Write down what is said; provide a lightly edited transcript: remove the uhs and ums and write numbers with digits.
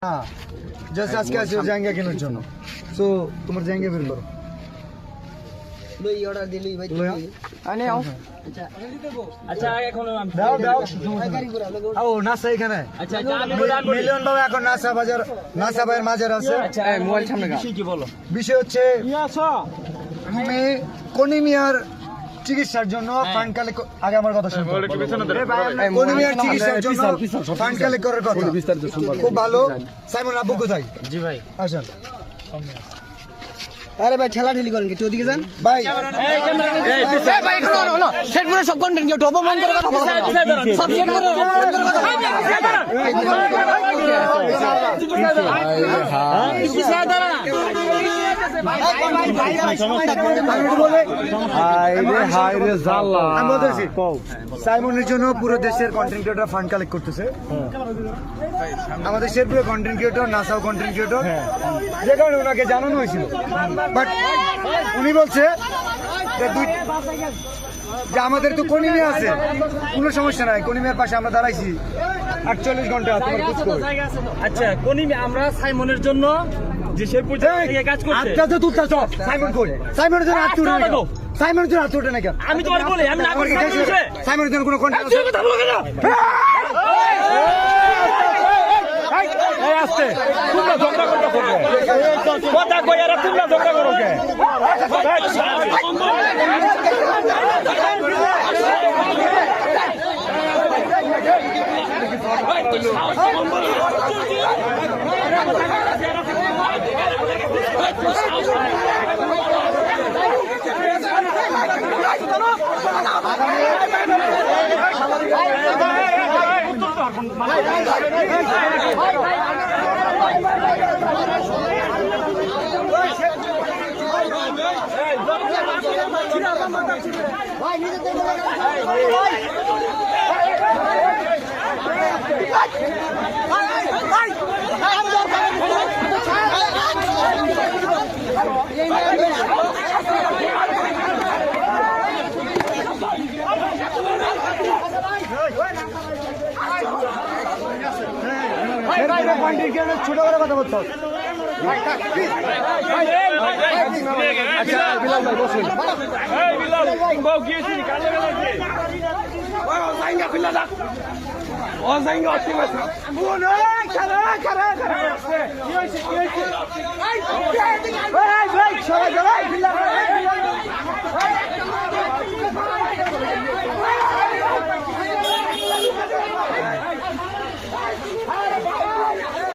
हाँ जैसे आज कैसे हो जाएंगे केनाর জন্য সো তোমার জায়গা বের করো লই অর্ডার দিলি ভাই আনে আও আচ্ছা এখন দাও দাও ও নাসা এখানে আচ্ছা আমি বলে আনবো মিলিয়ন বাবা এখন নাসা বাজার নাসা ভাইয়ের মাঝে আছে আচ্ছা মোবাইল সামনে গা কি বলো বিষয় হচ্ছে আমি কোনিমিয়ার চিকিৎসার জন্য ফান্ড কালেক্ট আগে আমার কথা শুনুন কোনিমিয়ার চিকিৎসার জন্য ফান্ড কালেক্ট করার কথা খুব ভালো সাইমন আব্বু কোথায় জি ভাই আসেন আরে ভাই ঠেলা ঠেলি করেন কি তুই ওদিকে যান ভাই এই ক্যামেরা এই ভাই হলো সেট করে সব কন্টেন্ট কেউ টপ মান করে কথা বলো সব সেট করে সাইমনের জন্য পুরো দেশের কন্টেন্ট ক্রিয়েটর ফান্ড কালেক্ট করতেছে আমাদের শেরপুরে কন্টেন্ট ক্রিয়েটর নাসাও কন্টেন্ট ক্রিয়েটর যে কারণে ওনাকে জানানো হয়েছিল বাট উনি বলছে যে আমাদের তো কোনিমিয়া আছে কোনো সমস্যা নাই কোনিমিয়ার পাশে আমরা দাঁড়াইছি 48 ঘন্টা তোমার খোঁজ করো আচ্ছা কোনি আমরা সাইমনের জন্য যে শেরপুর থেকে কাজ করছে আচ্ছা তো তুই চল সাইমন কই সাইমনের জন্য হাত তুলে নাও সাইমনের জন্য হাত তুলে না কেন আমি তোমার বলি আমি না করতে সাইমনের জন্য কোনো কন্টেন্ট আছে কথা বলো কেন এই আস্তে তোমরা ঝগড়া করতে করবে কথা কইরা তোমরা ঝগড়া করো কে ছোট করে কথা বলতো আচ্ছা বিলাল ভাই বসুন এই বিলাল বউ গিয়েছি কালে গেছে ও জাইঙ্গা খুলে দাও ও জাইঙ্গা অতি মাছ ও না খারা কি হইছে এই ভাই সবাই যাও